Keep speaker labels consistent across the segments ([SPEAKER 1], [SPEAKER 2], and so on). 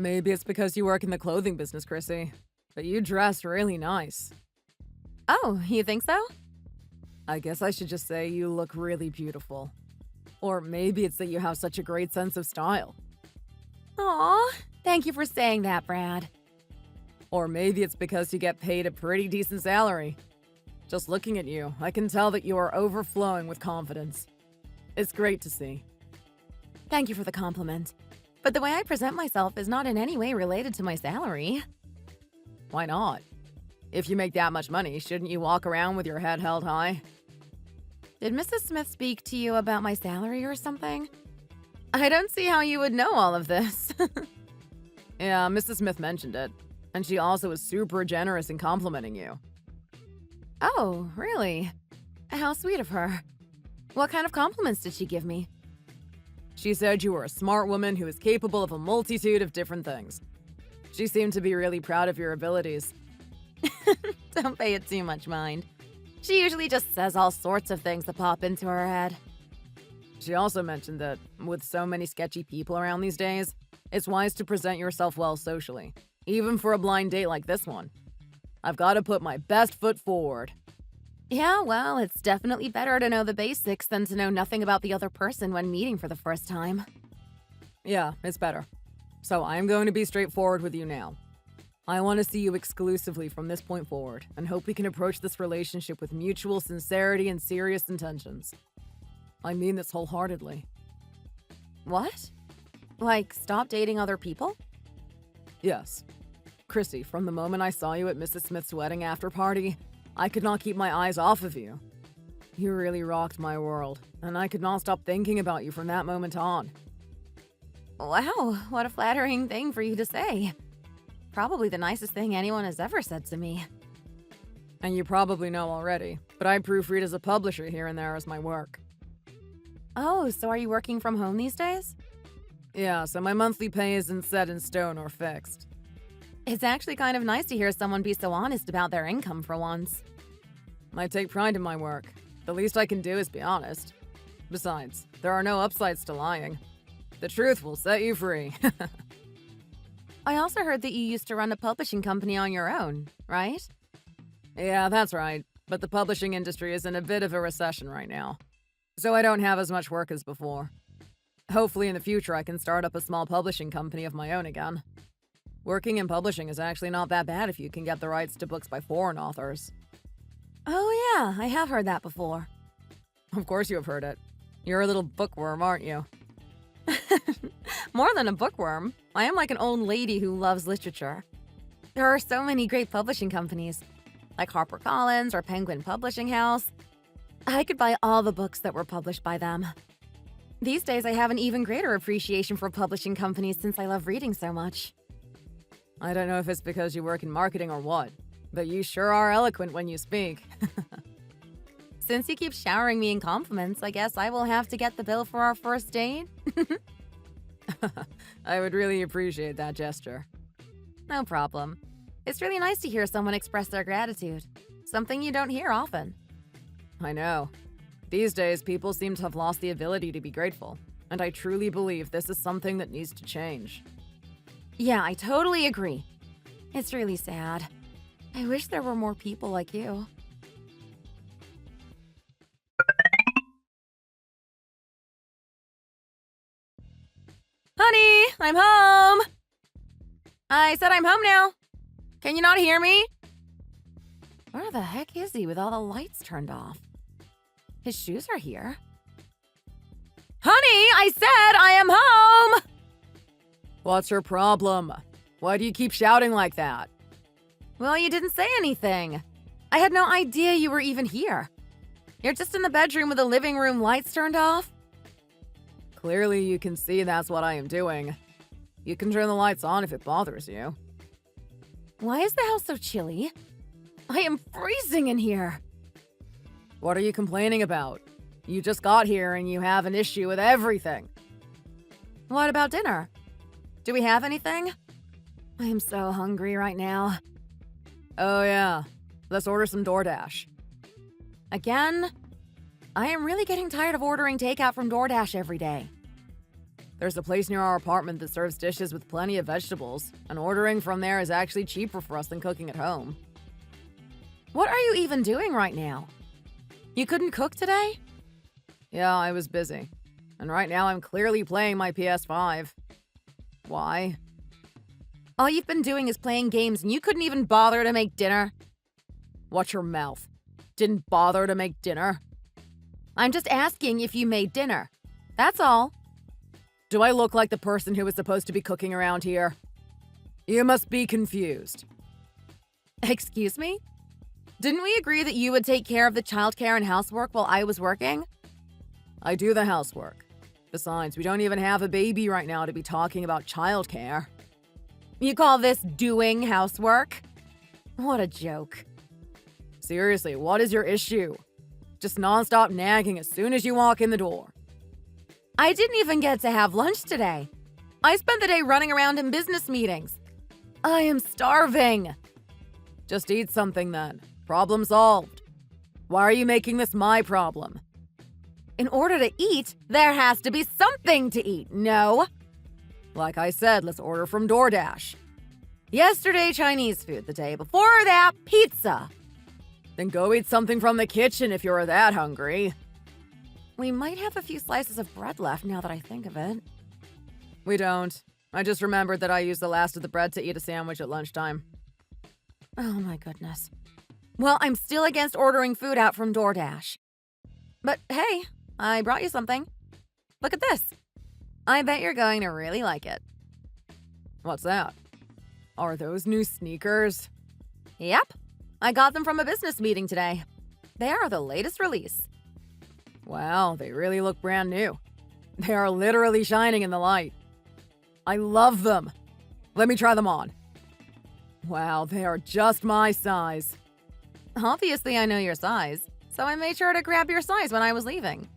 [SPEAKER 1] Maybe it's because you work in the clothing business, Chrissy. But you dress really nice.
[SPEAKER 2] Oh, you think so?
[SPEAKER 1] I guess I should just say you look really beautiful. Or maybe it's that you have such a great sense of style.
[SPEAKER 2] Aw, thank you for saying that, Brad.
[SPEAKER 1] Or maybe it's because you get paid a pretty decent salary. Just looking at you, I can tell that you are overflowing with confidence. It's great to see.
[SPEAKER 2] Thank you for the compliment. But the way I present myself is not in any way related to my salary.
[SPEAKER 1] Why not? If you make that much money, shouldn't you walk around with your head held high?
[SPEAKER 2] Did Mrs. Smith speak to you about my salary or something? I don't see how you would know all of this.
[SPEAKER 1] Yeah, Mrs. Smith mentioned it. And she also was super generous in complimenting you.
[SPEAKER 2] Oh, really? How sweet of her. What kind of compliments did she give me?
[SPEAKER 1] She said you were a smart woman who is capable of a multitude of different things. She seemed to be really proud of your abilities.
[SPEAKER 2] Don't pay it too much mind. She usually just says all sorts of things that pop into her head.
[SPEAKER 1] She also mentioned that, with so many sketchy people around these days, it's wise to present yourself well socially, even for a blind date like this one. I've got to put my best foot forward.
[SPEAKER 2] Yeah, well, it's definitely better to know the basics than to know nothing about the other person when meeting for the first time.
[SPEAKER 1] Yeah, it's better. So I'm going to be straightforward with you now. I want to see you exclusively from this point forward, and hope we can approach this relationship with mutual sincerity and serious intentions. I mean this wholeheartedly.
[SPEAKER 2] What? Like, stop dating other people?
[SPEAKER 1] Yes. Chrissy, from the moment I saw you at Mrs. Smith's wedding after party, I could not keep my eyes off of you. You really rocked my world, and I could not stop thinking about you from that moment on.
[SPEAKER 2] Wow, what a flattering thing for you to say. Probably the nicest thing anyone has ever said to me.
[SPEAKER 1] And you probably know already, but I proofread as a publisher here and there as my work.
[SPEAKER 2] Oh, so are you working from home these days?
[SPEAKER 1] Yeah, so my monthly pay isn't set in stone or fixed.
[SPEAKER 2] It's actually kind of nice to hear someone be so honest about their income for once.
[SPEAKER 1] I take pride in my work. The least I can do is be honest. Besides, there are no upsides to lying. The truth will set you free.
[SPEAKER 2] I also heard that you used to run a publishing company on your own, right?
[SPEAKER 1] Yeah, that's right. But the publishing industry is in a bit of a recession right now. So I don't have as much work as before. Hopefully in the future I can start up a small publishing company of my own again. Working in publishing is actually not that bad if you can get the rights to books by foreign authors.
[SPEAKER 2] Oh yeah, I have heard that before.
[SPEAKER 1] Of course you have heard it. You're a little bookworm, aren't you?
[SPEAKER 2] More than a bookworm, I am like an old lady who loves literature. There are so many great publishing companies, like HarperCollins or Penguin Publishing House. I could buy all the books that were published by them. These days, I have an even greater appreciation for publishing companies since I love reading so much.
[SPEAKER 1] I don't know if it's because you work in marketing or what, but you sure are eloquent when you speak.
[SPEAKER 2] Since you keep showering me in compliments, I guess I will have to get the bill for our first date.
[SPEAKER 1] I would really appreciate that gesture.
[SPEAKER 2] No problem. It's really nice to hear someone express their gratitude. Something you don't hear often.
[SPEAKER 1] I know. These days, people seem to have lost the ability to be grateful, and I truly believe this is something that needs to change.
[SPEAKER 2] Yeah, I totally agree. It's really sad. I wish there were more people like you. Honey, I'm home! I said I'm home now. Can you not hear me? Where the heck is he with all the lights turned off? His shoes are here. Honey, I said I am home!
[SPEAKER 1] What's your problem? Why do you keep shouting like that?
[SPEAKER 2] Well, you didn't say anything. I had no idea you were even here. You're just in the bedroom with the living room lights turned off?
[SPEAKER 1] Clearly, you can see that's what I am doing. You can turn the lights on if it bothers you.
[SPEAKER 2] Why is the house so chilly? I am freezing in here.
[SPEAKER 1] What are you complaining about? You just got here and you have an issue with everything.
[SPEAKER 2] What about dinner? Do we have anything? I am so hungry right now.
[SPEAKER 1] Oh yeah, let's order some DoorDash.
[SPEAKER 2] Again? I am really getting tired of ordering takeout from DoorDash every day.
[SPEAKER 1] There's a place near our apartment that serves dishes with plenty of vegetables, and ordering from there is actually cheaper for us than cooking at home.
[SPEAKER 2] What are you even doing right now? You couldn't cook today?
[SPEAKER 1] Yeah, I was busy. And right now I'm clearly playing my PS5. Why?
[SPEAKER 2] All you've been doing is playing games and you couldn't even bother to make dinner.
[SPEAKER 1] Watch your mouth. Didn't bother to make dinner.
[SPEAKER 2] I'm just asking if you made dinner. That's all.
[SPEAKER 1] Do I look like the person who was supposed to be cooking around here? You must be confused.
[SPEAKER 2] Excuse me? Didn't we agree that you would take care of the childcare and housework while I was working?
[SPEAKER 1] I do the housework. Besides, we don't even have a baby right now to be talking about childcare.
[SPEAKER 2] You call this doing housework? What a joke.
[SPEAKER 1] Seriously, what is your issue? Just nonstop nagging as soon as you walk in the door.
[SPEAKER 2] I didn't even get to have lunch today. I spent the day running around in business meetings. I am starving.
[SPEAKER 1] Just eat something then. Problem solved. Why are you making this my problem?
[SPEAKER 2] In order to eat, there has to be something to eat, no?
[SPEAKER 1] Like I said, let's order from DoorDash.
[SPEAKER 2] Yesterday, Chinese food. The day before that, pizza.
[SPEAKER 1] Then go eat something from the kitchen if you're that hungry.
[SPEAKER 2] We might have a few slices of bread left now that I think of it.
[SPEAKER 1] We don't. I just remembered that I used the last of the bread to eat a sandwich at lunchtime.
[SPEAKER 2] Oh my goodness. Well, I'm still against ordering food out from DoorDash. But hey, I brought you something. Look at this. I bet you're going to really like it.
[SPEAKER 1] What's that? Are those new sneakers?
[SPEAKER 2] Yep. I got them from a business meeting today. They are the latest release.
[SPEAKER 1] Wow, they really look brand new. They are literally shining in the light. I love them. Let me try them on. Wow, they are just my size.
[SPEAKER 2] Obviously, I know your size, so I made sure to grab your size when I was leaving.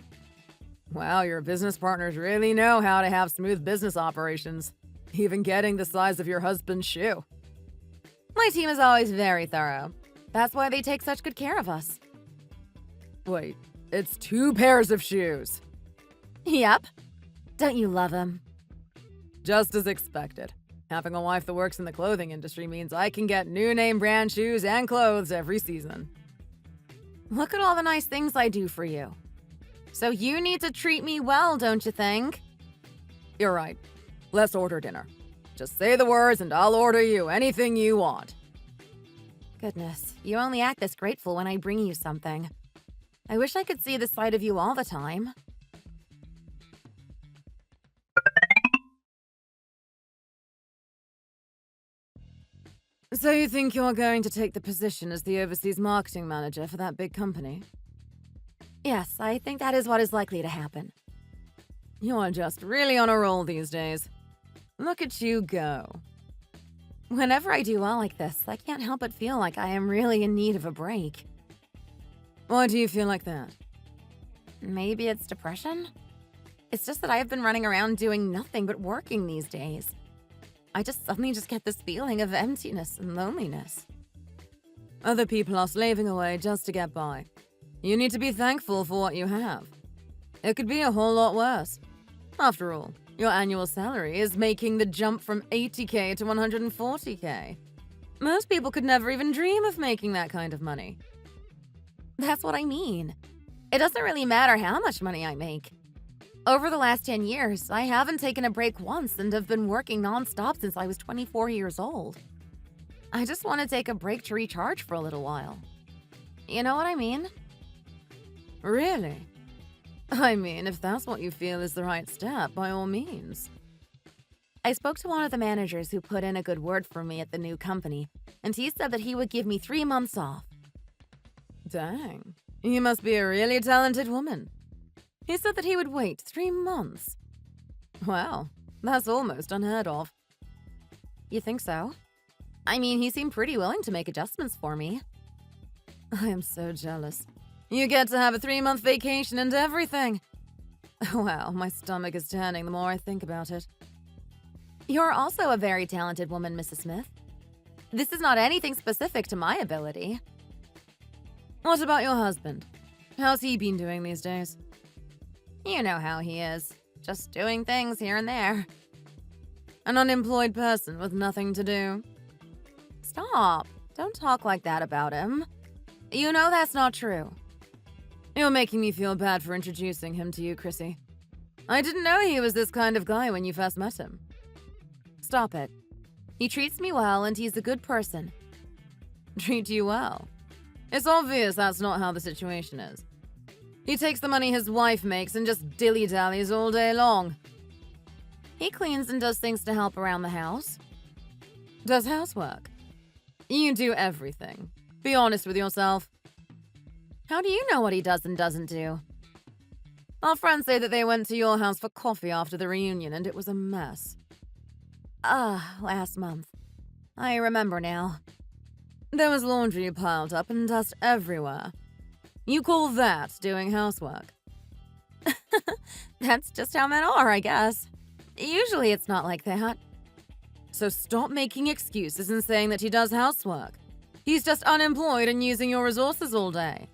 [SPEAKER 1] Wow, your business partners really know how to have smooth business operations, even getting the size of your husband's shoe.
[SPEAKER 2] My team is always very thorough. That's why they take such good care of us.
[SPEAKER 1] Wait, it's 2 pairs of shoes.
[SPEAKER 2] Yep. Don't you love them?
[SPEAKER 1] Just as expected. Having a wife that works in the clothing industry means I can get new name brand shoes and clothes every season.
[SPEAKER 2] Look at all the nice things I do for you. So you need to treat me well, don't you think?
[SPEAKER 1] You're right. Let's order dinner. Just say the words and I'll order you anything you want.
[SPEAKER 2] Goodness, you only act this grateful when I bring you something. I wish I could see this side of you all the time.
[SPEAKER 1] So you think you're going to take the position as the overseas marketing manager for that big company?
[SPEAKER 2] Yes, I think that is what is likely to happen.
[SPEAKER 1] You're just really on a roll these days. Look at you go.
[SPEAKER 2] Whenever I do well like this, I can't help but feel like I am really in need of a break.
[SPEAKER 1] Why do you feel like that?
[SPEAKER 2] Maybe it's depression? It's just that I have been running around doing nothing but working these days. I just suddenly get this feeling of emptiness and loneliness.
[SPEAKER 1] Other people are slaving away just to get by. You need to be thankful for what you have. It could be a whole lot worse. After all, your annual salary is making the jump from 80K to 140K. Most people could never even dream of making that kind of money.
[SPEAKER 2] That's what I mean. It doesn't really matter how much money I make. Over the last 10 years, I haven't taken a break once and have been working nonstop since I was 24 years old. I just want to take a break to recharge for a little while. You know what I mean?
[SPEAKER 1] Really? I mean, if that's what you feel is the right step, by all means.
[SPEAKER 2] I spoke to one of the managers who put in a good word for me at the new company, and he said that he would give me 3 months off.
[SPEAKER 1] Dang. You must be a really talented woman. He said that he would wait 3 months. Wow, that's almost unheard of.
[SPEAKER 2] You think so? I mean, he seemed pretty willing to make adjustments for me.
[SPEAKER 1] I am so jealous. You get to have a 3-month vacation and everything. Wow, my stomach is turning the more I think about it.
[SPEAKER 2] You're also a very talented woman, Mrs. Smith. This is not anything specific to my ability.
[SPEAKER 1] What about your husband? How's he been doing these days?
[SPEAKER 2] You know how he is. just doing things here and there.
[SPEAKER 1] An unemployed person with nothing to do.
[SPEAKER 2] Stop. Don't talk like that about him. You know that's not true.
[SPEAKER 1] You're making me feel bad for introducing him to you, Chrissy. I didn't know he was this kind of guy when you first met him.
[SPEAKER 2] Stop it. He treats me well and he's a good person.
[SPEAKER 1] Treat you well? It's obvious that's not how the situation is. He takes the money his wife makes and just dilly-dallies all day long.
[SPEAKER 2] He cleans and does things to help around the house.
[SPEAKER 1] Does housework. You do everything. Be honest with yourself.
[SPEAKER 2] How do you know what he does and doesn't do?
[SPEAKER 1] Our friends say that they went to your house for coffee after the reunion and it was a mess.
[SPEAKER 2] Last month. I remember now.
[SPEAKER 1] There was laundry piled up and dust everywhere. You call that doing housework?
[SPEAKER 2] That's just how men are, I guess. Usually it's not like that.
[SPEAKER 1] So stop making excuses and saying that he does housework. He's just unemployed and using your resources all day.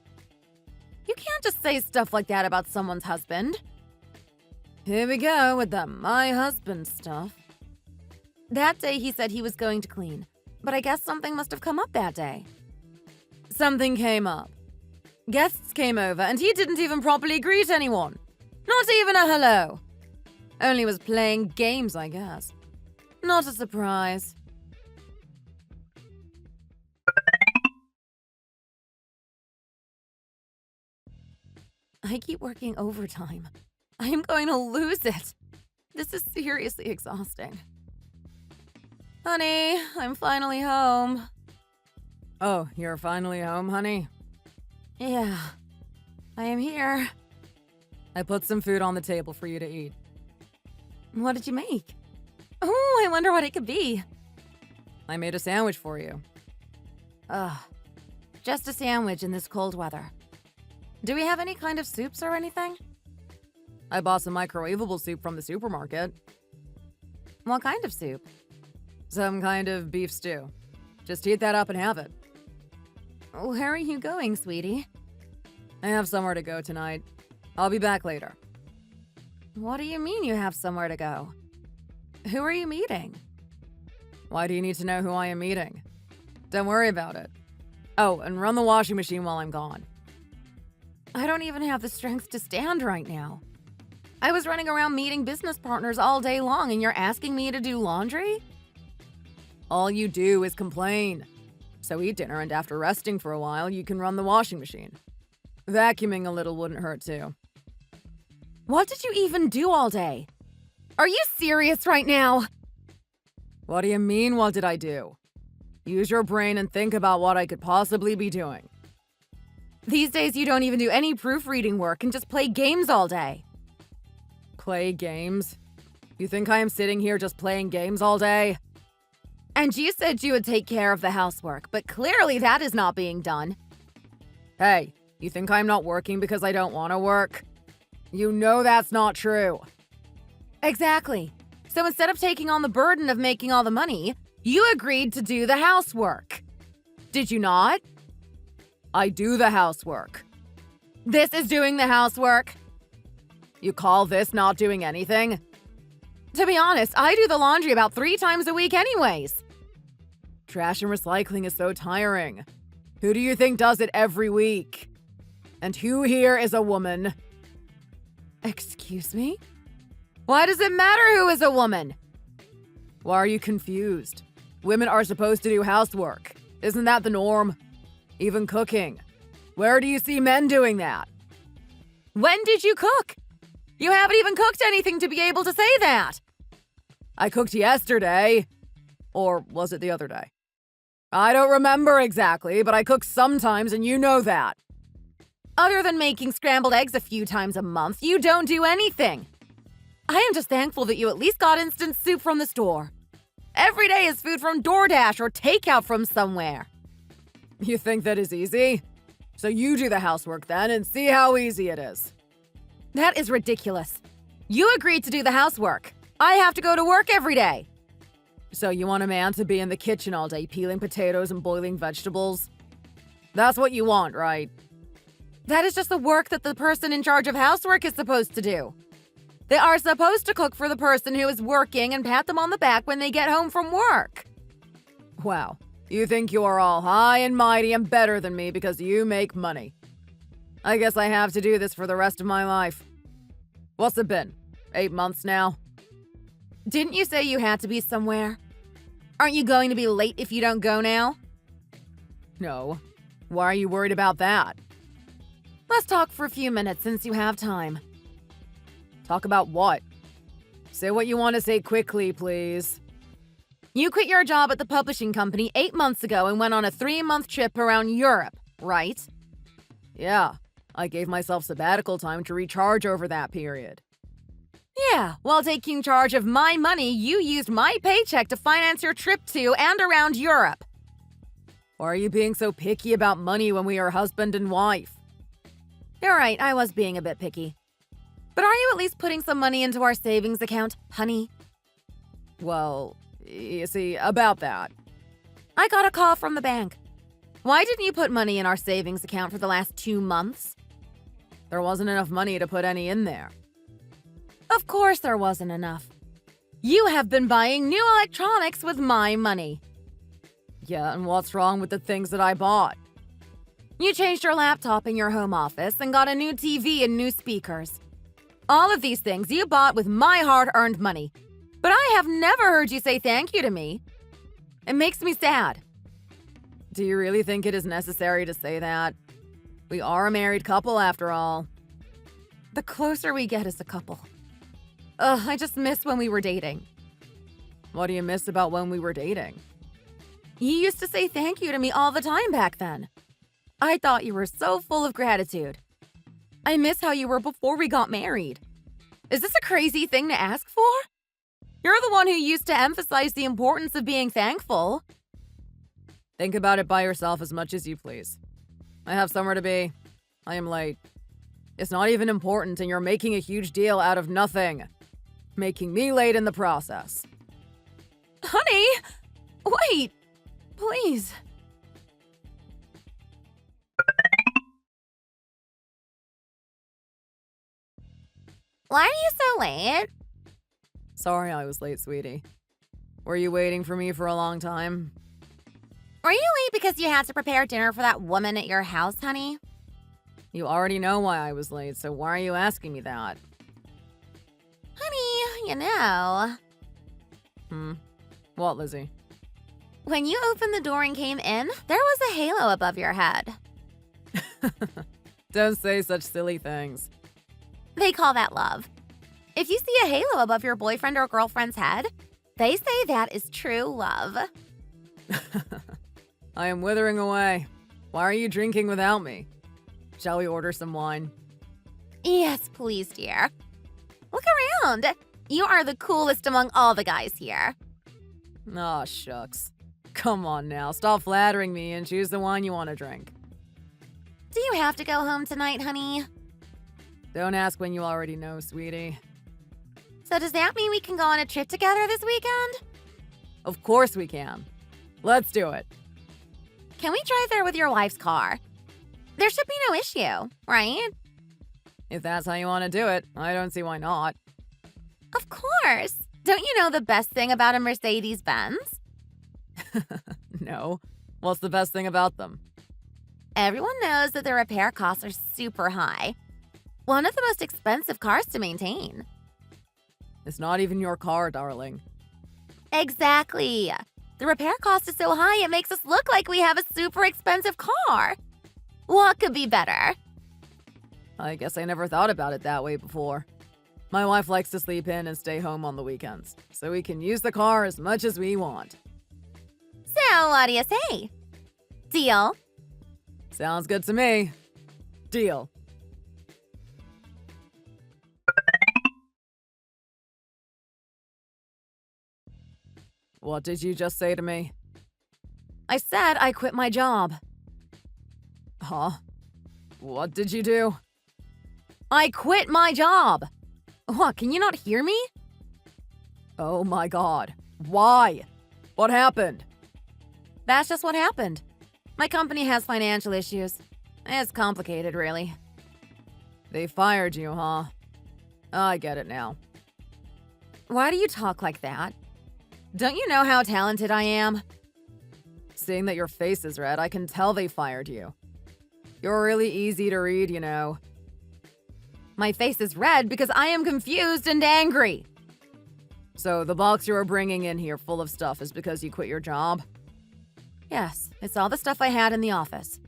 [SPEAKER 2] You can't just say stuff like that about someone's husband.
[SPEAKER 1] Here we go with the my husband stuff.
[SPEAKER 2] That day he said he was going to clean, but I guess something must have come up that day.
[SPEAKER 1] Something came up. Guests came over and he didn't even properly greet anyone. Not even a hello. Only was playing games, I guess. Not a surprise.
[SPEAKER 2] I keep working overtime. I am going to lose it. This is seriously exhausting.
[SPEAKER 1] Honey, I'm finally home. Oh, you're finally home, honey?
[SPEAKER 2] Yeah, I am here.
[SPEAKER 1] I put some food on the table for you to eat.
[SPEAKER 2] What did you make? Oh, I wonder what it could be.
[SPEAKER 1] I made a sandwich for you.
[SPEAKER 2] Just a sandwich in this cold weather. Do we have any kind of soups or anything?
[SPEAKER 1] I bought some microwavable soup from the supermarket.
[SPEAKER 2] What kind of soup?
[SPEAKER 1] Some kind of beef stew. Just heat that up and have it.
[SPEAKER 2] Where are you going, sweetie?
[SPEAKER 1] I have somewhere to go tonight. I'll be back later.
[SPEAKER 2] What do you mean you have somewhere to go? Who are you meeting?
[SPEAKER 1] Why do you need to know who I am meeting? Don't worry about it. Oh, and run the washing machine while I'm gone.
[SPEAKER 2] I don't even have the strength to stand right now. I was running around meeting business partners all day long and you're asking me to do laundry?
[SPEAKER 1] All you do is complain. So eat dinner and after resting for a while, you can run the washing machine. Vacuuming a little wouldn't hurt too.
[SPEAKER 2] What did you even do all day? Are you serious right now?
[SPEAKER 1] What do you mean, what did I do? Use your brain and think about what I could possibly be doing.
[SPEAKER 2] These days you don't even do any proofreading work and just play games all day.
[SPEAKER 1] Play games? You think I am sitting here just playing games all day?
[SPEAKER 2] And you said you would take care of the housework, but clearly that is not being done.
[SPEAKER 1] Hey, you think I'm not working because I don't want to work? You know that's not true.
[SPEAKER 2] Exactly. So instead of taking on the burden of making all the money, you agreed to do the housework. Did you not?
[SPEAKER 1] I do the housework.
[SPEAKER 2] This is doing the housework.
[SPEAKER 1] You call this not doing anything?
[SPEAKER 2] To be honest, I do the laundry about 3 times a week anyways.
[SPEAKER 1] Trash and recycling is so tiring. Who do you think does it every week? And who here is a woman?
[SPEAKER 2] Excuse me? Why does it matter who is a woman?
[SPEAKER 1] Why are you confused? Women are supposed to do housework. Isn't that the norm? Even cooking. Where do you see men doing that?
[SPEAKER 2] When did you cook? You haven't even cooked anything to be able to say that.
[SPEAKER 1] I cooked yesterday. Or was it the other day? I don't remember exactly, but I cook sometimes and you know that.
[SPEAKER 2] Other than making scrambled eggs a few times a month, you don't do anything. I am just thankful that you at least got instant soup from the store. Every day is food from DoorDash or takeout from somewhere.
[SPEAKER 1] You think that is easy? So you do the housework then and see how easy it is.
[SPEAKER 2] That is ridiculous. You agreed to do the housework. I have to go to work every day.
[SPEAKER 1] So you want a man to be in the kitchen all day peeling potatoes and boiling vegetables? That's what you want, right?
[SPEAKER 2] That is just the work that the person in charge of housework is supposed to do. They are supposed to cook for the person who is working and pat them on the back when they get home from work.
[SPEAKER 1] Wow, you think you are all high and mighty and better than me because you make money. I guess I have to do this for the rest of my life. What's it been? 8 months now?
[SPEAKER 2] Didn't you say you had to be somewhere? Aren't you going to be late if you don't go now?
[SPEAKER 1] No. Why are you worried about that?
[SPEAKER 2] Let's talk for a few minutes since you have time.
[SPEAKER 1] Talk about what? Say what you want to say quickly, please.
[SPEAKER 2] You quit your job at the publishing company 8 months ago and went on a 3-month trip around Europe, right?
[SPEAKER 1] Yeah, I gave myself sabbatical time to recharge over that period.
[SPEAKER 2] Yeah, while taking charge of my money, you used my paycheck to finance your trip to and around Europe.
[SPEAKER 1] Why are you being so picky about money when we are husband and wife?
[SPEAKER 2] You're right, I was being a bit picky. But are you at least putting some money into our savings account, honey?
[SPEAKER 1] Well, you see, about that.
[SPEAKER 2] I got a call from the bank. Why didn't you put money in our savings account for the last 2 months?
[SPEAKER 1] There wasn't enough money to put any in there.
[SPEAKER 2] Of course there wasn't enough. You have been buying new electronics with my money.
[SPEAKER 1] Yeah, and what's wrong with the things that I bought?
[SPEAKER 2] You changed your laptop in your home office and got a new TV and new speakers. All of these things you bought with my hard-earned money. But I have never heard you say thank you to me. It makes me sad.
[SPEAKER 1] Do you really think it is necessary to say that? We are a married couple after all.
[SPEAKER 2] The closer we get as a couple. Ugh, I just miss when we were dating.
[SPEAKER 1] What do you miss about when we were dating?
[SPEAKER 2] You used to say thank you to me all the time back then. I thought you were so full of gratitude. I miss how you were before we got married. Is this a crazy thing to ask for? You're the one who used to emphasize the importance of being thankful.
[SPEAKER 1] Think about it by yourself as much as you please. I have somewhere to be. I am late. It's not even important, and you're making a huge deal out of nothing. Making me late in the process.
[SPEAKER 2] Honey, wait, please. Why are you so late?
[SPEAKER 1] Sorry I was late, sweetie. Were you waiting for me for a long time?
[SPEAKER 2] Were you late because you had to prepare dinner for that woman at your house, honey?
[SPEAKER 1] You already know why I was late, so why are you asking me that?
[SPEAKER 2] Honey, you know.
[SPEAKER 1] What, Lizzie?
[SPEAKER 2] When you opened the door and came in, there was a halo above your head.
[SPEAKER 1] Don't say such silly things.
[SPEAKER 2] They call that love. If you see a halo above your boyfriend or girlfriend's head, they say that is true love.
[SPEAKER 1] I am withering away. Why are you drinking without me? Shall we order some wine?
[SPEAKER 2] Yes, please, dear. Look around. You are the coolest among all the guys here.
[SPEAKER 1] Aw, shucks. Come on now, stop flattering me and choose the wine you want to drink.
[SPEAKER 2] Do you have to go home tonight, honey?
[SPEAKER 1] Don't ask when you already know, sweetie.
[SPEAKER 2] So does that mean we can go on a trip together this weekend?
[SPEAKER 1] Of course we can. Let's do it.
[SPEAKER 2] Can we drive there with your wife's car? There should be no issue, right?
[SPEAKER 1] If that's how you want to do it, I don't see why not.
[SPEAKER 2] Of course. Don't you know the best thing about a Mercedes-Benz?
[SPEAKER 1] No. What's the best thing about them?
[SPEAKER 2] Everyone knows that the repair costs are super high. One of the most expensive cars to maintain.
[SPEAKER 1] It's not even your car, darling.
[SPEAKER 2] Exactly. The repair cost is so high it makes us look like we have a super expensive car. What could be better?
[SPEAKER 1] I guess I never thought about it that way before. My wife likes to sleep in and stay home on the weekends, so we can use the car as much as we want.
[SPEAKER 2] So, what do you say? Deal?
[SPEAKER 1] Sounds good to me. Deal. What did you just say to me?
[SPEAKER 2] I said I quit my job.
[SPEAKER 1] Huh? What did you do?
[SPEAKER 2] I quit my job. What, can you not hear me?
[SPEAKER 1] Oh my god. Why? What happened?
[SPEAKER 2] That's just what happened. My company has financial issues. It's complicated, really.
[SPEAKER 1] They fired you, huh? I get it now.
[SPEAKER 2] Why do you talk like that? Don't you know how talented I am?
[SPEAKER 1] Seeing that your face is red, I can tell they fired you. You're really easy to read, you know.
[SPEAKER 2] My face is red because I am confused and angry.
[SPEAKER 1] So the box you were bringing in here full of stuff is because you quit your job?
[SPEAKER 2] Yes, it's all the stuff I had in the office.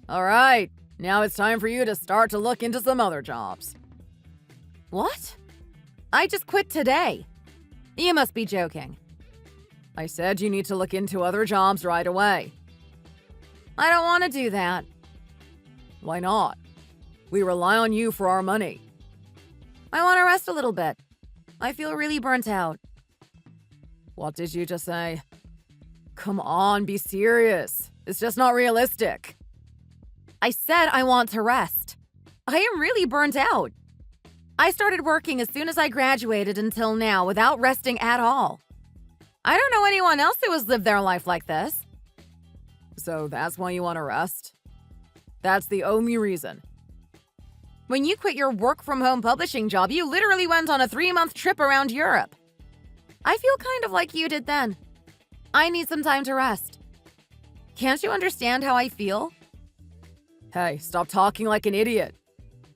[SPEAKER 1] All right, now it's time for you to start to look into some other jobs.
[SPEAKER 2] What? I just quit today. You must be joking.
[SPEAKER 1] I said you need to look into other jobs right away.
[SPEAKER 2] I don't want to do that.
[SPEAKER 1] Why not? We rely on you for our money.
[SPEAKER 2] I want to rest a little bit. I feel really burnt out.
[SPEAKER 1] What did you just say? Come on, be serious. It's just not realistic.
[SPEAKER 2] I said I want to rest. I am really burnt out. I started working as soon as I graduated until now without resting at all. I don't know anyone else who has lived their life like this.
[SPEAKER 1] So that's why you want to rest? That's the only reason.
[SPEAKER 2] When you quit your work-from-home publishing job, you literally went on a 3-month trip around Europe. I feel kind of like you did then. I need some time to rest. Can't you understand how I feel?
[SPEAKER 1] Hey, stop talking like an idiot.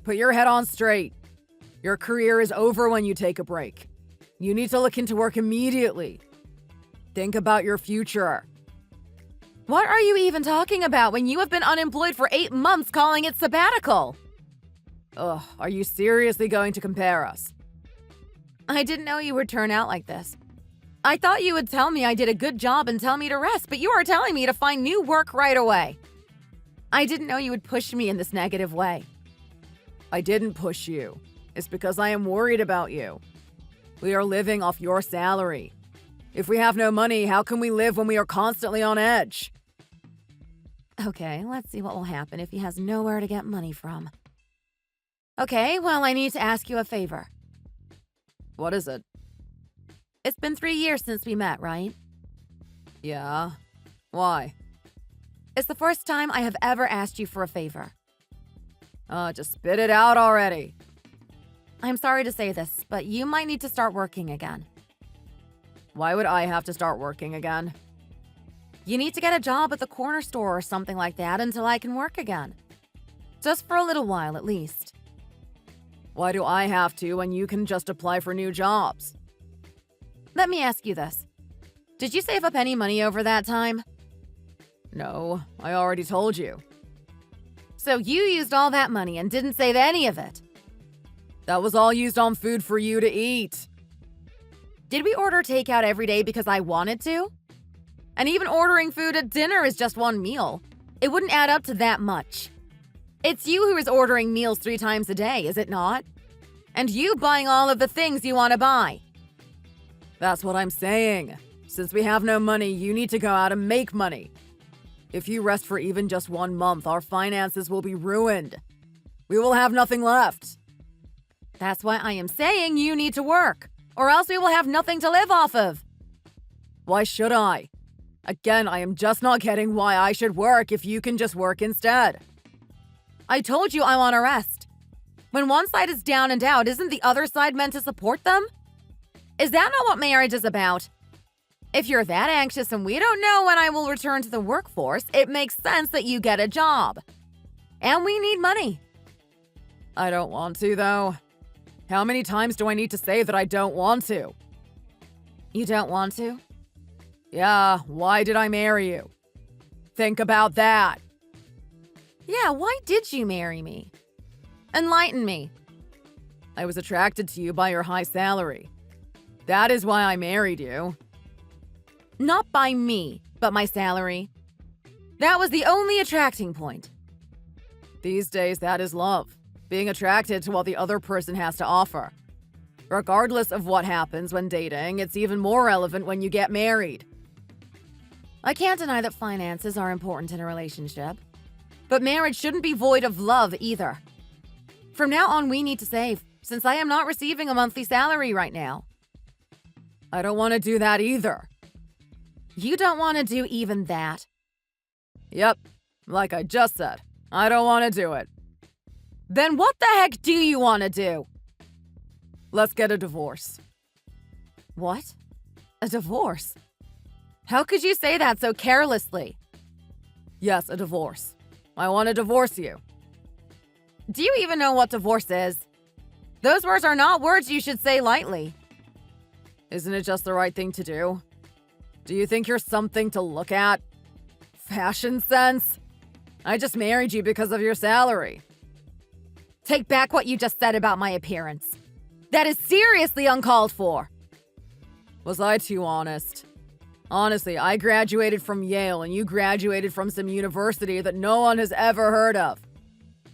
[SPEAKER 1] Put your head on straight. Your career is over when you take a break. You need to look into work immediately. Think about your future.
[SPEAKER 2] What are you even talking about when you have been unemployed for 8 months calling it sabbatical?
[SPEAKER 1] Ugh, are you seriously going to compare us?
[SPEAKER 2] I didn't know you would turn out like this. I thought you would tell me I did a good job and tell me to rest, but you are telling me to find new work right away. I didn't know you would push me in this negative way.
[SPEAKER 1] I didn't push you. It's because I am worried about you. We are living off your salary. If we have no money, how can we live when we are constantly on edge?
[SPEAKER 2] Okay, let's see what will happen if he has nowhere to get money from. Okay, well, I need to ask you a favor.
[SPEAKER 1] What is it?
[SPEAKER 2] It's been 3 years since we met, right?
[SPEAKER 1] Yeah. Why?
[SPEAKER 2] It's the first time I have ever asked you for a favor.
[SPEAKER 1] Just spit it out already.
[SPEAKER 2] I'm sorry to say this, but you might need to start working again.
[SPEAKER 1] Why would I have to start working again?
[SPEAKER 2] You need to get a job at the corner store or something like that until I can work again. Just for a little while, at least.
[SPEAKER 1] Why do I have to when you can just apply for new jobs?
[SPEAKER 2] Let me ask you this. Did you save up any money over that time?
[SPEAKER 1] No, I already told you.
[SPEAKER 2] So you used all that money and didn't save any of it?
[SPEAKER 1] That was all used on food for you to eat.
[SPEAKER 2] Did we order takeout every day because I wanted to? And even ordering food at dinner is just one meal. It wouldn't add up to that much. It's you who is ordering meals 3 times a day, is it not? And you buying all of the things you want to buy.
[SPEAKER 1] That's what I'm saying. Since we have no money, you need to go out and make money. If you rest for even just 1 month, our finances will be ruined. We will have nothing left.
[SPEAKER 2] That's why I am saying you need to work, or else we will have nothing to live off of.
[SPEAKER 1] Why should I? Again, I am just not getting why I should work if you can just work instead.
[SPEAKER 2] I told you I want to rest. When one side is down and out, isn't the other side meant to support them? Is that not what marriage is about? If you're that anxious and we don't know when I will return to the workforce, it makes sense that you get a job. And we need money.
[SPEAKER 1] I don't want to, though. How many times do I need to say that I don't want to?
[SPEAKER 2] You don't want to?
[SPEAKER 1] Yeah, why did I marry you? Think about that.
[SPEAKER 2] Yeah, why did you marry me? Enlighten me.
[SPEAKER 1] I was attracted to you by your high salary. That is why I married you.
[SPEAKER 2] Not by me, but my salary. That was the only attracting point.
[SPEAKER 1] These days, that is love. Being attracted to what the other person has to offer. Regardless of what happens when dating, it's even more relevant when you get married.
[SPEAKER 2] I can't deny that finances are important in a relationship. But marriage shouldn't be void of love either. From now on, we need to save, since I am not receiving a monthly salary right now.
[SPEAKER 1] I don't want to do that either.
[SPEAKER 2] You don't want to do even that?
[SPEAKER 1] Yep, like I just said, I don't want to do it.
[SPEAKER 2] Then what the heck do you want to do?
[SPEAKER 1] Let's get a divorce.
[SPEAKER 2] What? A divorce? How could you say that so carelessly?
[SPEAKER 1] Yes, a divorce. I want to divorce you.
[SPEAKER 2] Do you even know what divorce is? Those words are not words you should say lightly.
[SPEAKER 1] Isn't it just the right thing to do? Do you think you're something to look at? Fashion sense? I just married you because of your salary.
[SPEAKER 2] Take back what you just said about my appearance. That is seriously uncalled for.
[SPEAKER 1] Was I too honest? Honestly, I graduated from Yale and you graduated from some university that no one has ever heard of.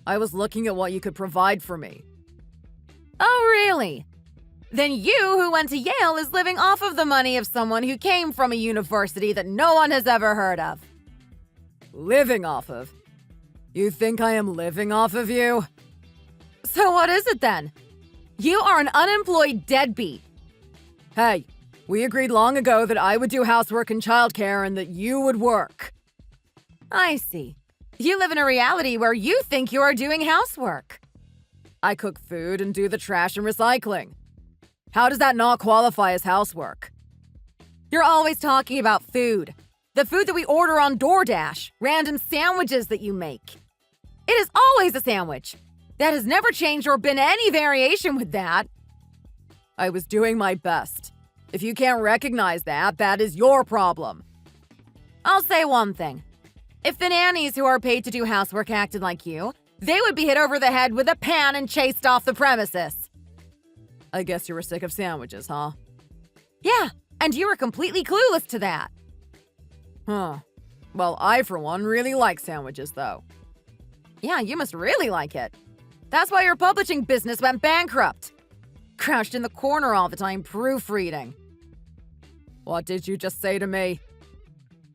[SPEAKER 1] I was looking at what you could provide for me.
[SPEAKER 2] Oh, really? Then you, who went to Yale, is living off of the money of someone who came from a university that no one has ever heard of.
[SPEAKER 1] Living off of? You think I am living off of you?
[SPEAKER 2] So what is it then? You are an unemployed deadbeat.
[SPEAKER 1] Hey, we agreed long ago that I would do housework and childcare and that you would work.
[SPEAKER 2] I see. You live in a reality where you think you are doing housework.
[SPEAKER 1] I cook food and do the trash and recycling. How does that not qualify as housework?
[SPEAKER 2] You're always talking about food. The food that we order on DoorDash, random sandwiches that you make. It is always a sandwich. That has never changed or been any variation with that.
[SPEAKER 1] I was doing my best. If you can't recognize that, that is your problem.
[SPEAKER 2] I'll say one thing. If the nannies who are paid to do housework acted like you, they would be hit over the head with a pan and chased off the premises.
[SPEAKER 1] I guess you were sick of sandwiches, huh?
[SPEAKER 2] Yeah, and you were completely clueless to that.
[SPEAKER 1] Huh. Well, I, for one, really like sandwiches, though.
[SPEAKER 2] Yeah, you must really like it. That's why your publishing business went bankrupt. Crouched in the corner all the time, proofreading.
[SPEAKER 1] What did you just say to me?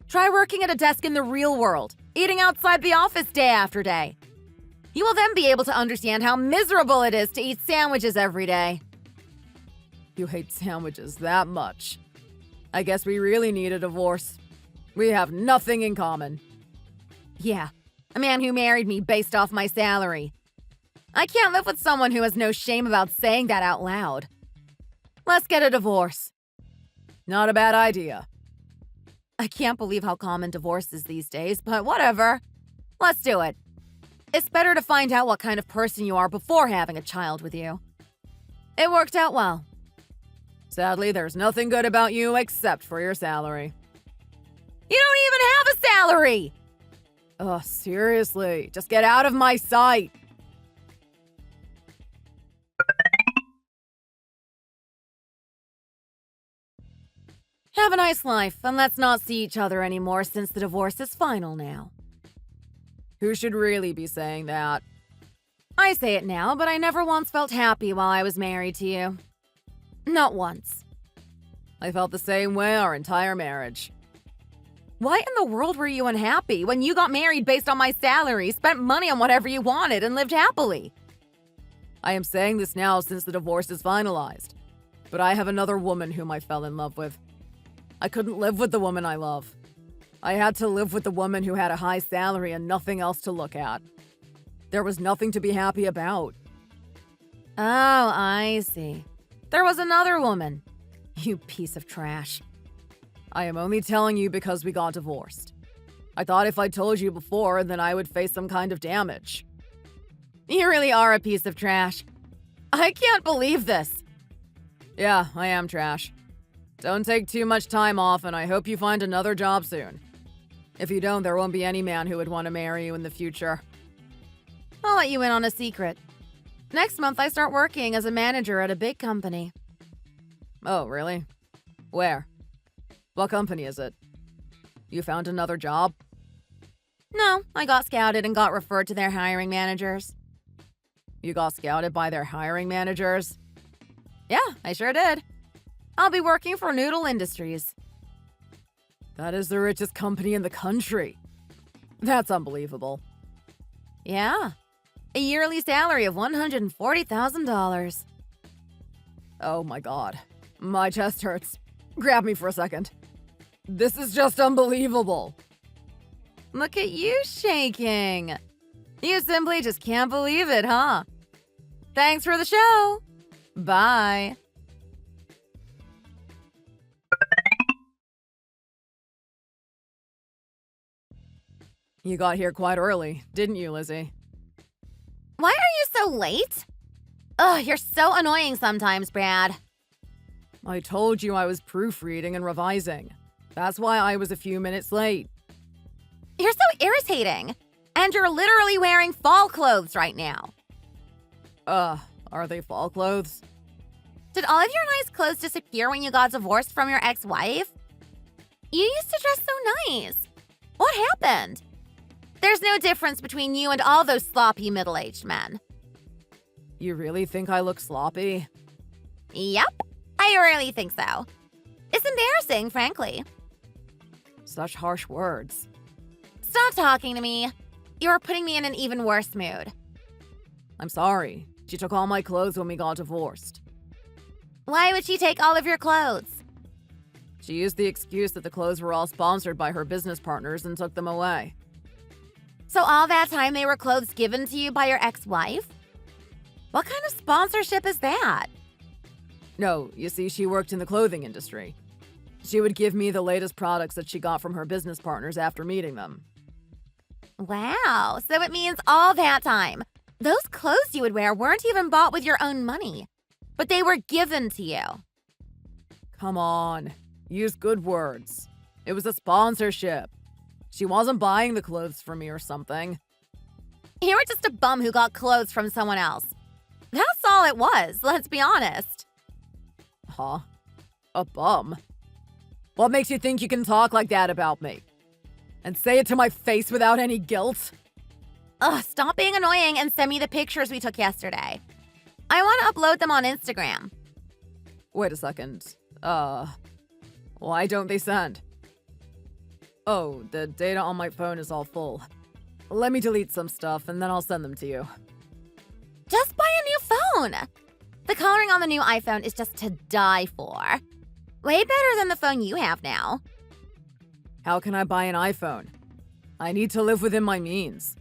[SPEAKER 2] Try working at a desk in the real world, eating outside the office day after day. You will then be able to understand how miserable it is to eat sandwiches every day.
[SPEAKER 1] You hate sandwiches that much. I guess we really need a divorce. We have nothing in common.
[SPEAKER 2] Yeah, a man who married me based off my salary. I can't live with someone who has no shame about saying that out loud. Let's get a divorce.
[SPEAKER 1] Not a bad idea.
[SPEAKER 2] I can't believe how common divorce is these days, but whatever. Let's do it. It's better to find out what kind of person you are before having a child with you. It worked out well.
[SPEAKER 1] Sadly, there's nothing good about you except for your salary.
[SPEAKER 2] You don't even have a salary!
[SPEAKER 1] Oh, seriously, just get out of my sight.
[SPEAKER 2] Have a nice life, and let's not see each other anymore since the divorce is final now.
[SPEAKER 1] Who should really be saying that?
[SPEAKER 2] I say it now, but I never once felt happy while I was married to you. Not once.
[SPEAKER 1] I felt the same way our entire marriage.
[SPEAKER 2] Why in the world were you unhappy when you got married based on my salary, spent money on whatever you wanted, and lived happily?
[SPEAKER 1] I am saying this now since the divorce is finalized. But I have another woman whom I fell in love with. I couldn't live with the woman I love. I had to live with the woman who had a high salary and nothing else to look at. There was nothing to be happy about.
[SPEAKER 2] Oh, I see. There was another woman. You piece of trash.
[SPEAKER 1] I am only telling you because we got divorced. I thought if I told you before, then I would face some kind of damage.
[SPEAKER 2] You really are a piece of trash. I can't believe this.
[SPEAKER 1] Yeah, I am trash. Don't take too much time off, and I hope you find another job soon. If you don't, there won't be any man who would want to marry you in the future.
[SPEAKER 2] I'll let you in on a secret. Next month, I start working as a manager at a big company.
[SPEAKER 1] Oh, really? Where? What company is it? You found another job?
[SPEAKER 2] No, I got scouted and got referred to their hiring managers.
[SPEAKER 1] You got scouted by their hiring managers?
[SPEAKER 2] Yeah, I sure did. I'll be working for Noodle Industries.
[SPEAKER 1] That is the richest company in the country. That's unbelievable.
[SPEAKER 2] Yeah. A yearly salary of $140,000.
[SPEAKER 1] Oh my god. My chest hurts. Grab me for a second. This is just unbelievable.
[SPEAKER 2] Look at you shaking. You simply just can't believe it, huh? Thanks for the show. Bye.
[SPEAKER 1] You got here quite early, didn't you, Lizzie?
[SPEAKER 2] Why are you so late? Ugh, you're so annoying sometimes, Brad.
[SPEAKER 1] I told you I was proofreading and revising. That's why I was a few minutes late.
[SPEAKER 2] You're so irritating. And you're literally wearing fall clothes right now.
[SPEAKER 1] Are they fall clothes?
[SPEAKER 2] Did all of your nice clothes disappear when you got divorced from your ex-wife? You used to dress so nice. What happened? There's no difference between you and all those sloppy middle-aged men.
[SPEAKER 1] You really think I look sloppy?
[SPEAKER 2] Yep, I really think so. It's embarrassing, frankly.
[SPEAKER 1] Such harsh words.
[SPEAKER 2] Stop talking to me. You're putting me in an even worse mood.
[SPEAKER 1] I'm sorry. She took all my clothes when we got divorced.
[SPEAKER 2] Why would she take all of your clothes?
[SPEAKER 1] She used the excuse that the clothes were all sponsored by her business partners and took them away.
[SPEAKER 2] So all that time they were clothes given to you by your ex-wife? What kind of sponsorship is that?
[SPEAKER 1] No, you see, she worked in the clothing industry. She would give me the latest products that she got from her business partners after meeting them.
[SPEAKER 2] Wow, so it means all that time, those clothes you would wear weren't even bought with your own money, but they were given to you.
[SPEAKER 1] Come on, use good words. It was a sponsorship. She wasn't buying the clothes for me or something.
[SPEAKER 2] You were just a bum who got clothes from someone else. That's all it was, let's be honest.
[SPEAKER 1] Huh? A bum? What makes you think you can talk like that about me? And say it to my face without any guilt?
[SPEAKER 2] Ugh, stop being annoying and send me the pictures we took yesterday. I want to upload them on Instagram.
[SPEAKER 1] Wait a second. Why don't they send? Oh, the data on my phone is all full. Let me delete some stuff and then I'll send them to you.
[SPEAKER 2] Just buy a new phone. The coloring on the new iPhone is just to die for. Way better than the phone you have now.
[SPEAKER 1] How can I buy an iPhone? I need to live within my means.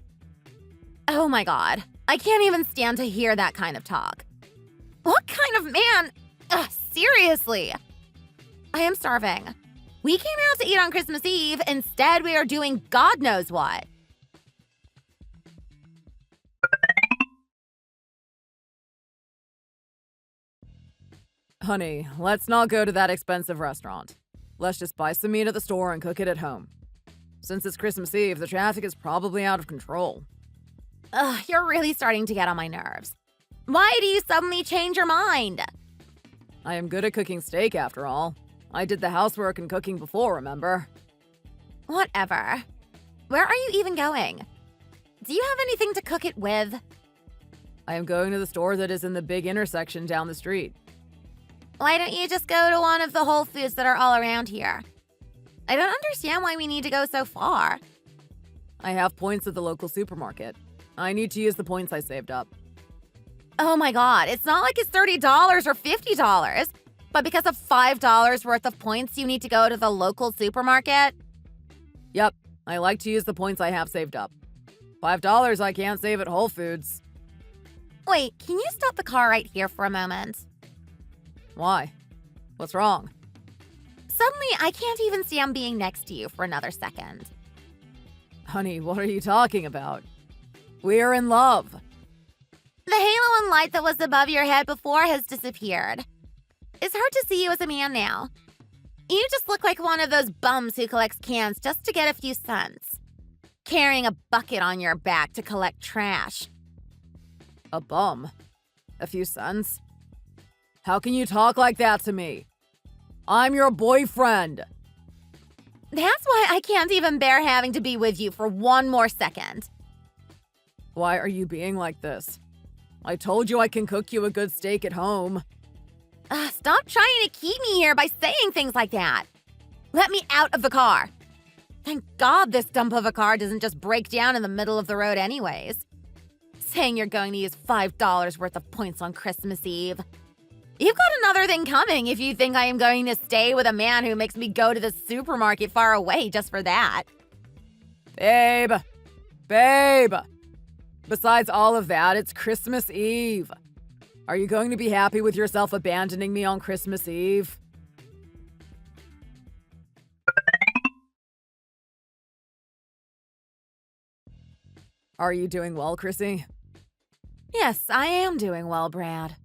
[SPEAKER 2] Oh my god, I can't even stand to hear that kind of talk. What kind of man? Ugh, seriously. I am starving. We came out to eat on Christmas Eve. Instead, we are doing God knows what.
[SPEAKER 1] Honey, let's not go to that expensive restaurant. Let's just buy some meat at the store and cook it at home. Since it's Christmas Eve, the traffic is probably out of control.
[SPEAKER 2] Ugh, you're really starting to get on my nerves. Why do you suddenly change your mind?
[SPEAKER 1] I am good at cooking steak, after all. I did the housework and cooking before, remember?
[SPEAKER 2] Whatever. Where are you even going? Do you have anything to cook it with?
[SPEAKER 1] I am going to the store that is in the big intersection down the street.
[SPEAKER 2] Why don't you just go to one of the Whole Foods that are all around here? I don't understand why we need to go so far.
[SPEAKER 1] I have points at the local supermarket. I need to use the points I saved up.
[SPEAKER 2] Oh my god, it's not like it's $30 or $50, but because of $5 worth of points, you need to go to the local supermarket?
[SPEAKER 1] Yep, I like to use the points I have saved up. $5 I can't save at Whole Foods.
[SPEAKER 2] Wait, can you stop the car right here for a moment?
[SPEAKER 1] Why? What's wrong?
[SPEAKER 2] Suddenly, I can't even stand being next to you for another second.
[SPEAKER 1] Honey, what are you talking about? We're in love.
[SPEAKER 2] The halo and light that was above your head before has disappeared. It's hard to see you as a man now. You just look like one of those bums who collects cans just to get a few cents. Carrying a bucket on your back to collect trash.
[SPEAKER 1] A bum? A few cents? How can you talk like that to me? I'm your boyfriend.
[SPEAKER 2] That's why I can't even bear having to be with you for one more second.
[SPEAKER 1] Why are you being like this? I told you I can cook you a good steak at home.
[SPEAKER 2] Stop trying to keep me here by saying things like that. Let me out of the car. Thank God this dump of a car doesn't just break down in the middle of the road anyways. Saying you're going to use $5 worth of points on Christmas Eve. You've got another thing coming if you think I am going to stay with a man who makes me go to the supermarket far away just for that.
[SPEAKER 1] Babe! Besides all of that, it's Christmas Eve. Are you going to be happy with yourself abandoning me on Christmas Eve? Are you doing well, Chrissy?
[SPEAKER 2] Yes, I am doing well, Brad.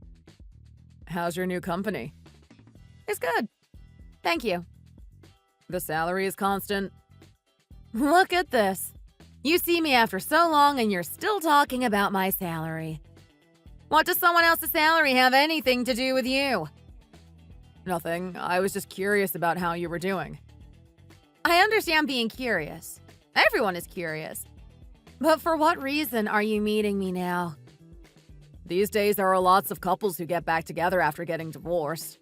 [SPEAKER 1] How's your new company?
[SPEAKER 2] It's good. Thank you.
[SPEAKER 1] The salary is constant?
[SPEAKER 2] Look at this. You see me after so long and you're still talking about my salary. What does someone else's salary have anything to do with you?
[SPEAKER 1] Nothing. I was just curious about how you were doing.
[SPEAKER 2] I understand being curious. Everyone is curious. But for what reason are you meeting me now?
[SPEAKER 1] These days, there are lots of couples who get back together after getting divorced.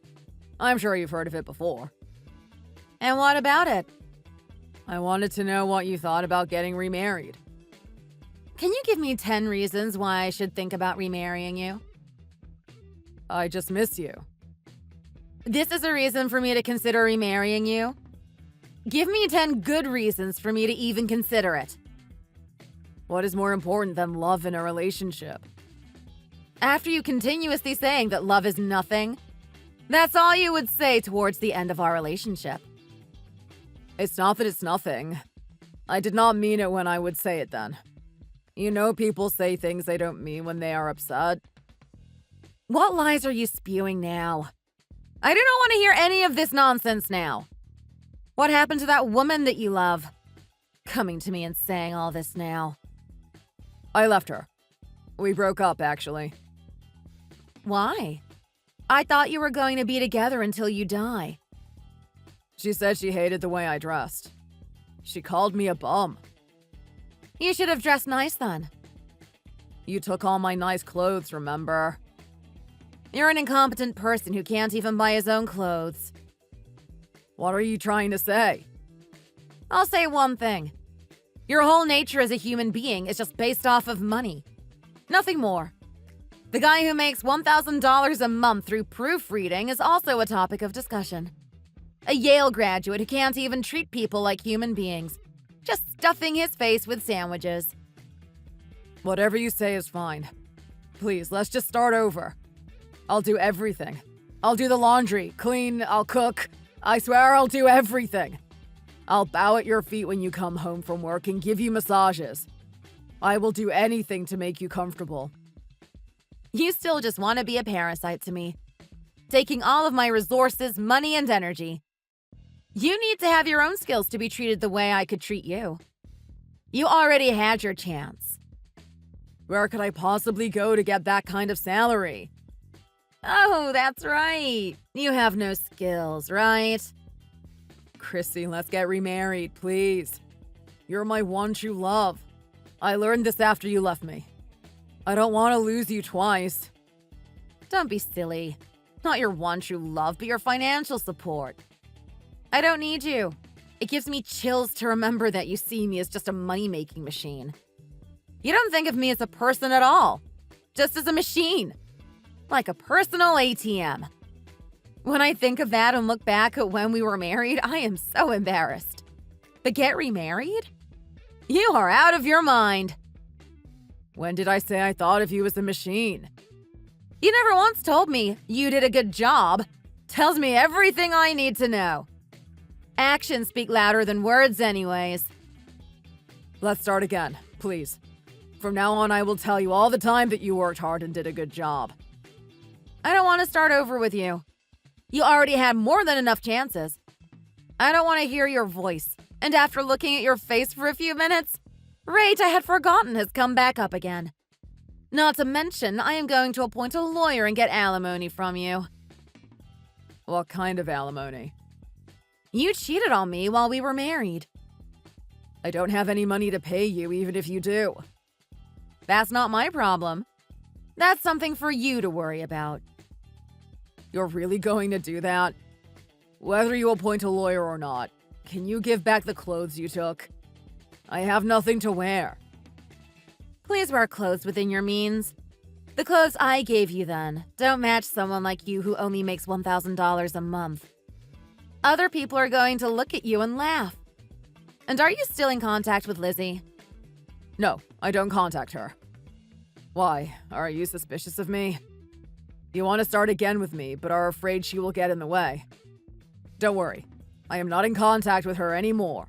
[SPEAKER 1] I'm sure you've heard of it before.
[SPEAKER 2] And what about it?
[SPEAKER 1] I wanted to know what you thought about getting remarried.
[SPEAKER 2] Can you give me 10 reasons why I should think about remarrying you?
[SPEAKER 1] I just miss you.
[SPEAKER 2] This is a reason for me to consider remarrying you? Give me 10 good reasons for me to even consider it.
[SPEAKER 1] What is more important than love in a relationship?
[SPEAKER 2] After you continuously saying that love is nothing, that's all you would say towards the end of our relationship.
[SPEAKER 1] It's not that it's nothing. I did not mean it when I would say it then. You know, people say things they don't mean when they are upset.
[SPEAKER 2] What lies are you spewing now? I do not want to hear any of this nonsense now. What happened to that woman that you love? Coming to me and saying all this now.
[SPEAKER 1] I left her. We broke up, actually.
[SPEAKER 2] Why? I thought you were going to be together until you die.
[SPEAKER 1] She said she hated the way I dressed. She called me a bum.
[SPEAKER 2] You should have dressed nice then.
[SPEAKER 1] You took all my nice clothes, remember?
[SPEAKER 2] You're an incompetent person who can't even buy his own clothes.
[SPEAKER 1] What are you trying to say?
[SPEAKER 2] I'll say one thing. Your whole nature as a human being is just based off of money. Nothing more. The guy who makes $1,000 a month through proofreading is also a topic of discussion. A Yale graduate who can't even treat people like human beings, just stuffing his face with sandwiches.
[SPEAKER 1] Whatever you say is fine. Please, let's just start over. I'll do everything. I'll do the laundry, clean, I'll cook. I swear I'll do everything. I'll bow at your feet when you come home from work and give you massages. I will do anything to make you comfortable.
[SPEAKER 2] You still just want to be a parasite to me, taking all of my resources, money, and energy. You need to have your own skills to be treated the way I could treat you. You already had your chance.
[SPEAKER 1] Where could I possibly go to get that kind of salary?
[SPEAKER 2] Oh, that's right. You have no skills, right?
[SPEAKER 1] Chrissy, let's get remarried, please. You're my one true love. I learned this after you left me. I don't want to lose you twice.
[SPEAKER 2] Don't be silly. Not your one true love, but your financial support. I don't need you. It gives me chills to remember that you see me as just a money-making machine. You don't think of me as a person at all, just as a machine. Like a personal ATM. When I think of that and look back at when we were married, I am so embarrassed. But get remarried? You are out of your mind.
[SPEAKER 1] When did I say I thought of you as a machine?
[SPEAKER 2] You never once told me you did a good job. Tells me everything I need to know. Actions speak louder than words anyways.
[SPEAKER 1] Let's start again, please. From now on, I will tell you all the time that you worked hard and did a good job.
[SPEAKER 2] I don't want to start over with you. You already had more than enough chances. I don't want to hear your voice. And after looking at your face for a few minutes, rage I had forgotten has come back up again. Not to mention, I am going to appoint a lawyer and get alimony from you.
[SPEAKER 1] What kind of alimony?
[SPEAKER 2] You cheated on me while we were married.
[SPEAKER 1] I don't have any money to pay you, even if you do.
[SPEAKER 2] That's not my problem. That's something for you to worry about.
[SPEAKER 1] You're really going to do that? Whether you appoint a lawyer or not, can you give back the clothes you took? I have nothing to wear.
[SPEAKER 2] Please wear clothes within your means. The clothes I gave you then don't match someone like you who only makes $1,000 a month. Other people are going to look at you and laugh. And are you still in contact with Lizzie?
[SPEAKER 1] No, I don't contact her. Why? Are you suspicious of me? You want to start again with me, but are afraid she will get in the way. Don't worry, I am not in contact with her anymore.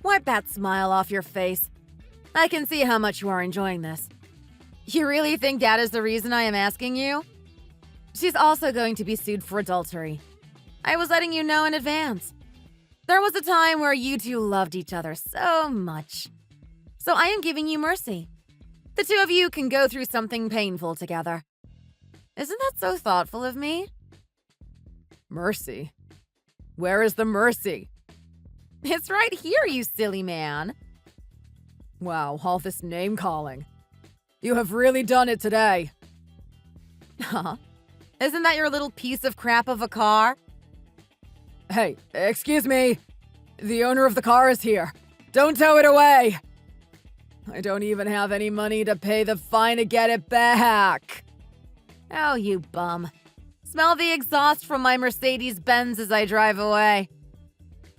[SPEAKER 2] Wipe that smile off your face. I can see how much you are enjoying this. You really think that is the reason I am asking you? She's also going to be sued for adultery. I was letting you know in advance. There was a time where you two loved each other so much. So I am giving you mercy. The two of you can go through something painful together. Isn't that so thoughtful of me?
[SPEAKER 1] Mercy? Where is the mercy?
[SPEAKER 2] It's right here, you silly man.
[SPEAKER 1] Wow, all this name-calling. You have really done it today.
[SPEAKER 2] Huh? Isn't that your little piece of crap of a car?
[SPEAKER 1] Hey, excuse me. The owner of the car is here. Don't tow it away. I don't even have any money to pay the fine to get it back.
[SPEAKER 2] Oh, you bum. Smell the exhaust from my Mercedes-Benz as I drive away.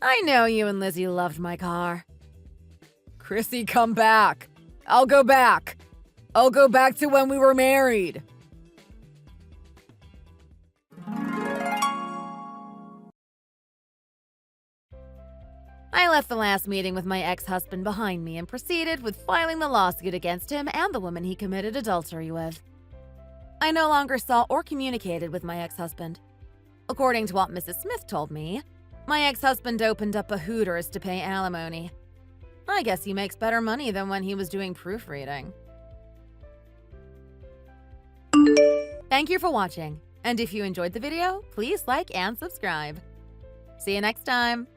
[SPEAKER 2] I know you and Lizzie loved my car.
[SPEAKER 1] Chrissy, come back. I'll go back. I'll go back to when we were married.
[SPEAKER 2] I left the last meeting with my ex-husband behind me and proceeded with filing the lawsuit against him and the woman he committed adultery with. I no longer saw or communicated with my ex-husband. According to what Mrs. Smith told me, my ex-husband opened up a Hooters to pay alimony. I guess he makes better money than when he was doing proofreading. Thank you for watching, and if you enjoyed the video, please like and subscribe. See you next time!